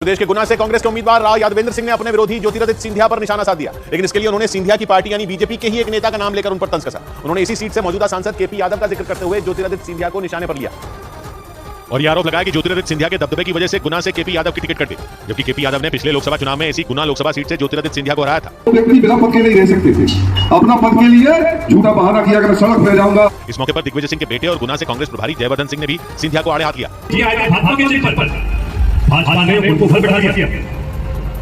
प्रदेश के गुना से कांग्रेस के उम्मीदवार राव यादवेंद्र सिंह ने अपने विरोधी ज्योतिरादित्य सिंधिया पर निशाना साध दिया, लेकिन इसके लिए उन्होंने सिंधिया की पार्टी यानी बीजेपी के ही एक नेता का नाम लेकर उन पर तंज कसा। उन्होंने इसी सीट से मौजूदा सांसद केपी यादव का जिक्र करते हुए ज्योतिरादित्य सिंधिया को निशाने पर लिया और यह आरोप लगाया कि ज्योतिरादित्य सिंधिया के दबदबे की वजह से गुना से केपी यादव की टिकट कट गई, जबकि केपी यादव ने पिछले लोकसभा चुनाव में इसी गुना लोकसभा सीट से ज्योतिरादित्य सिंधिया को हराया था। व्यक्ति बिना पद के नहीं रह सकते थे, अपना पद के लिए झूठा बहाना किया कि मैं सड़क पर जाऊंगा। इस मौके पर दिग्विजय सिंह के बेटे और गुना से कांग्रेस प्रभारी जयवर्धन सिंह ने भी सिंधिया को आड़े हाथ लिया। भाजपा ने उनको घर बैठा दिया,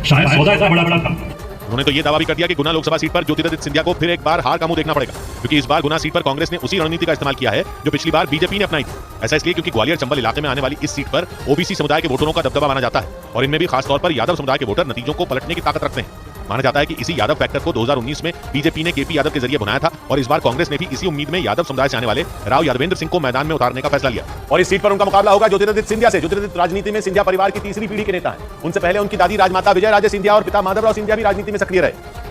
शायद सौदा इतना बड़ा था। उन्होंने तो ये दावा भी कर दिया कि गुना लोकसभा सीट पर ज्योतिरादित्य सिंधिया को फिर एक बार हार का मुंह देखना पड़ेगा, क्योंकि इस बार गुना सीट पर कांग्रेस ने उसी रणनीति का इस्तेमाल किया है जो पिछली बार बीजेपी ने अपनाई थी। ऐसा इसलिए क्योंकि ग्वालियर चंबल इलाके में आने वाली इस सीट पर ओबीसी समुदाय के वोटरों का दबदबा माना जाता है और इनमें भी खासतौर पर यादव समुदाय के वोटर नतीजों को पलटने की ताकत रखते हैं। माना जाता है कि इसी यादव फैक्टर को 2019 में बीजेपी ने केपी यादव के जरिए बनाया था और इस बार कांग्रेस ने भी इसी उम्मीद में यादव समुदाय से आने वाले राव यादवेंद्र सिंह को मैदान में उतारने का फैसला लिया और इस सीट पर उनका मुकाबला होगा ज्योतिरादित्य सिंधिया से। ज्योतिरादित्य राजनीति में सिंधिया परिवार की तीसरी पीढ़ी के नेता हैं। उनसे पहले उनकी दादी राजमाता विजय राजे सिंधिया और पिता माधवराव सिंधिया भी राजनीति में सक्रिय रहे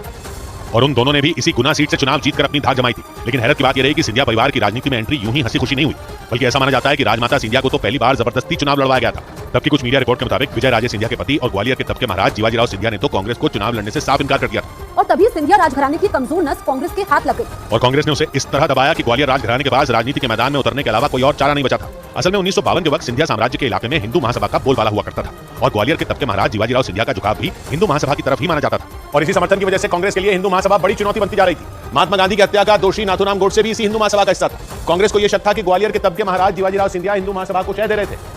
और उन दोनों ने भी इसी गुना सीट से चुनाव जीतकर अपनी धाक जमाई थी। लेकिन हैरत की बात यह रही कि सिंधिया परिवार की राजनीति में एंट्री यूं ही हंसी खुशी नहीं हुई, बल्कि ऐसा माना जाता है कि राजमाता सिंधिया को तो पहली बार जबरदस्ती चुनाव लड़वाया गया था। तब की कुछ मीडिया रिपोर्ट के मुताबिक विजय राजे सिंधिया के पति और ग्वालियर के तब के महाराज जीवाजीराव सिंधिया ने तो कांग्रेस को चुनाव लड़ने से साफ इनकार कर दिया था और तभी सिंधिया राजघराने की कमजोर नस कांग्रेस के हाथ लग गई और कांग्रेस ने उसे इस तरह दबाया कि ग्वालियर राजघराने के पास राजनीति के मैदान में उतरने के अलावा कोई और चारा नहीं बचा था। असल में 1952 के वक्त सिंधिया साम्राज्य के इलाके में हिंदू महासभा का बोलबाला हुआ करता था और ग्वालियर के तब के महाराज जीवाजीराव सिंधिया का झुकाव भी हिंदू महासभा की तरफ ही माना जाता था और इसी समर्थन की वजह से कांग्रेस के लिए हिंदू महासभा बड़ी चुनौती बनती जा रही थी। महात्मा गांधी की हत्या का दोषी नाथूराम गोडसे भी इसी हिंदू महासभा का हिस्सा था। कांग्रेस को यह शक था कि ग्वालियर के तब के महाराज जीवाजीराव सिंधिया हिंदू महासभा को शह दे रहे थे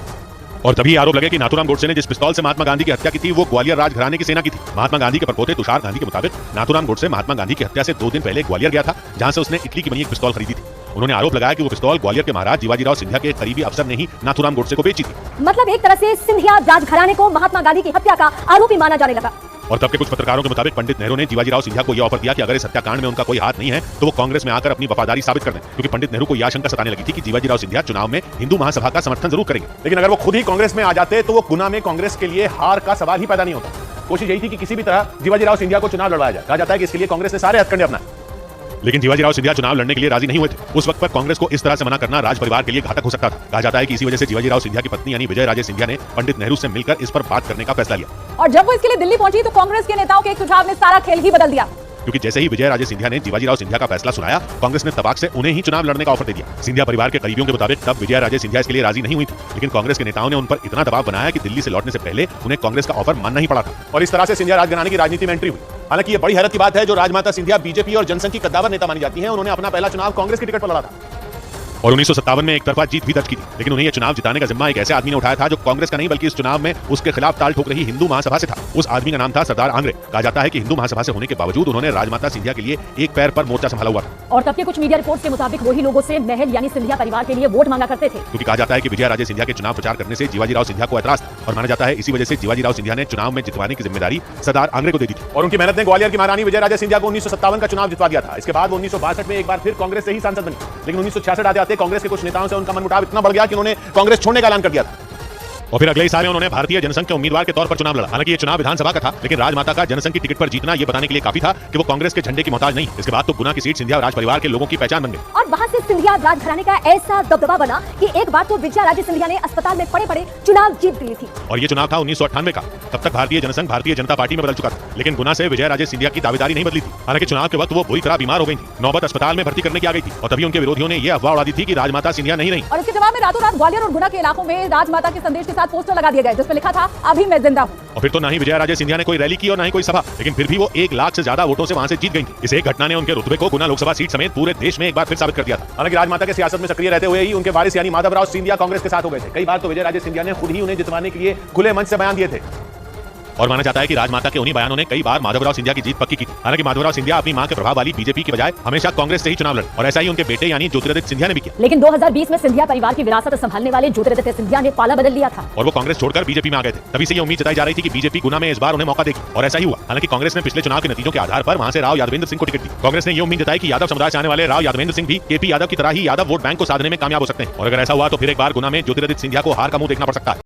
और तभी आरोप लगे कि नाथूराम गोडसे ने जिस पिस्तौल से महात्मा गांधी की हत्या की थी वो ग्वालियर राजघराने की सेना की थी। महात्मा गांधी के परपोते तुषार गांधी के मुताबिक नाथूराम गोडसे महात्मा गांधी की हत्या से 2 दिन पहले ग्वालियर गया था, जहां से उसने इटली की बनी एक पिस्तौल खरीदी थी। उन्होंने आरोप लगाया कि वो पिस्तौल ग्वालियर के महाराज जीवाजीराव सिंधिया के करीबी अफसर ने ही नाथूराम गोडसे को बेची थी। मतलब एक तरह से सिंधिया राजघराने को महात्मा गांधी की हत्या का आरोपी माना जाने लगा और तब के कुछ पत्रकारों के मुताबिक पंडित नेहरू ने जीवाजीराव सिंधिया को यह ऑफर दिया कि अगर इस हत्याकांड में उनका कोई हाथ नहीं है तो वो कांग्रेस में आकर अपनी वफादारी साबित कर दें, क्योंकि पंडित नेहरू को यह आशंका सताने लगी थी कि जीवाजीराव सिंधिया चुनाव में हिंदू महासभा का समर्थन जरूर करेंगे, लेकिन अगर वो खुद ही कांग्रेस में आ जाते तो वो गुना में कांग्रेस के लिए हार का सवाल ही पैदा नहीं होता। कोशिश यही थी कि किसी भी तरह जीवाजीराव सिंधिया को चुनाव लड़वाया जाए। कहा जाता है कि इसके लिए कांग्रेस ने सारे हथकंडे अपनाए, लेकिन जीवाजीराव सिंधिया चुनाव लड़ने के लिए राजी नहीं हुए थे। उस वक्त पर कांग्रेस को इस तरह से मना करना राज परिवार के लिए घातक हो सकता था। कहा जाता है कि इसी वजह से जीवाजीराव सिंधिया की पत्नी यानी विजय राजे सिंधिया ने पंडित नेहरू से मिलकर इस पर बात करने का फैसला लिया और जब वो इसके लिए दिल्ली पहुंची तो कांग्रेस के नेताओं के एक सुझाव ने सारा खेल ही बदल दिया, क्योंकि जैसे ही विजय राजे सिंधिया ने जीवाजीराव सिंधिया का फैसला सुनाया, कांग्रेस ने तबाक से उन्हें ही चुनाव लड़ने का ऑफर दे दिया। सिंधिया परिवार के करीबियों के मुताबिक तब विजय राजे सिंधिया इसके लिए राजी नहीं हुई थी, लेकिन कांग्रेस के नेताओं ने उन पर इतना दबाव बनाया कि दिल्ली से लौटने से पहले उन्हें कांग्रेस का ऑफर मानना ही पड़ा था और इस तरह से सिंधिया राजघराने की राजनीति में एंट्री हुई। हालांकि ये बड़ी हैरत की बात है, जो राजमाता सिंधिया बीजेपी और जनसंघ की कद्दावर नेता मानी जाती हैं, उन्होंने अपना पहला चुनाव कांग्रेस की टिकट पर लड़ा था और 1957 में एक तरफा जीत भी दर्ज की थी, लेकिन उन्हें यह चुनाव जिताने का जिम्मा एक ऐसे आदमी ने उठाया था जो कांग्रेस का नहीं बल्कि इस चुनाव में उसके खिलाफ ताल ठोक रही हिंदू महासभा से था। उस आदमी का नाम था सरदार आंग्रे। कहा जाता है कि हिंदू महासभा से होने के बावजूद उन्होंने राजमाता सिंधिया के लिए एक पैर पर मोर्चा संभाला हुआ था और तब के कुछ मीडिया रिपोर्ट के मुताबिक वही लोगों से महल यानी सिंधिया परिवार के लिए वोट मांगा करते थे, क्योंकि कहा जाता है कि विजय राजे सिंधिया के चुनाव प्रचार करने से जीवाजीराव सिंधिया को ऐतराज था और माना जाता है इसी वजह से जीवाजीराव सिंधिया ने चुनाव में जितवाने की जिम्मेदारी सरदार आंग्रे को दे दी थी और उनकी मेहनत ने ग्वालियर की महारानी विजय राजे सिंधिया को 1957 का चुनाव जितवा दिया था। इसके बाद वो 1962 में एक बार फिर कांग्रेस से ही सांसद बनी, लेकिन 1966 आते आते कांग्रेस के कुछ नेताओं से उनका मनमुटाव इतना बढ़ गया कि उन्होंने कांग्रेस छोड़ने का ऐलान कर दिया था और फिर अगले ही साल में उन्होंने भारतीय जनसंघ के उम्मीदवार के तौर पर चुनाव लड़ा। हालांकि ये चुनाव विधानसभा का था, लेकिन राजमाता का जनसंघ की टिकट पर जीतना ये बताने के लिए काफी था कि वो कांग्रेस के झंडे की मोहताज नहीं। इसके बाद तो गुना की सीट सिंधिया राज परिवार के लोगों की पहचान बन गई और वहां से सिंधिया राजघराने का ऐसा दबदबा बना कि एक बार तो विजय राजे सिंधिया ने अस्पताल में पड़े पड़े चुनाव जीत लिए थी और ये चुनाव था 1998 का। तब तक भारतीय जनसंघ भारतीय जनता पार्टी में बदल चुका था, लेकिन गुना से विजय राजे सिंधिया की दावेदारी नहीं बदली थी। हालांकि चुनाव के वक्त वो बुरी तरह बीमार हो गई थी, नौबत अस्पताल में भर्ती करने की आ गई थी और तभी उनके विरोधियों ने ये अफवाह उड़ा दी थी कि राजमाता सिंधिया नहीं रही और इसके जवाब में रातों रात ग्वालियर और गुना के इलाकों में राजमाता के संदेश के साथ पोस्टर लगा दिए गए जिसमें लिखा था अभी मैं जिंदा हूँ। और फिर तो ना ही विजय राजे सिंधिया ने कोई रैली की और ना ही कोई सभा, लेकिन फिर भी वो 1 लाख से ज्यादा वोटों से वहां से जीत गई थी। इस एक घटना ने उनके रुतबे को गुना लोकसभा सीट समेत पूरे देश में एक बार फिर साबित कर दिया था। हालांकि राजमाता के सियासत में सक्रिय रहते हुए ही उनके वारिस यानी माधवराव सिंधिया कांग्रेस के साथ हो गए थे। कई बार तो विजय राजे सिंधिया ने खुद ही उन्हें जितवाने के लिए खुले मंच से बयान दिए थे और माना जाता है कि राजमाता के उन्हीं बयानों ने कई बार माधवराव सिंधिया की जीत पक्की की थी। हालांकि माधवराव सिंधिया अपनी मां के प्रभाव वाली बीजेपी की बजाय हमेशा कांग्रेस से ही चुनाव लड़े और ऐसा ही उनके बेटे यानी ज्योतिरादित्य सिंधिया ने भी किया। लेकिन 2020 में सिंधिया परिवार की विरासत संभालने वाले ज्योतिरादित्य सिंधिया ने पाला बदल लिया था और वो कांग्रेस छोड़कर बीजेपी में आ गए थे। तभी से ये उम्मीद जताई जा रही थी कि बीजेपी गुना में इस बार उन्हें मौका देगी और ऐसा ही हुआ। हालांकि कांग्रेस ने पिछले चुनाव के नतीजों के आधार पर वहां से राव यादवेंद्र सिंह को टिकट दी। कांग्रेस ने ये उम्मीद जताई कि यादव समुदाय से आने वाले राव यादवेंद्र सिंह भी केपी यादव की तरह ही यादव वोट बैंक को साधने में कामयाब हो सकते हैं और अगर ऐसा हुआ तो फिर एक बार गुना में ज्योतिरादित्य सिंधिया को हार का मुंह देखना पड़ सकता है।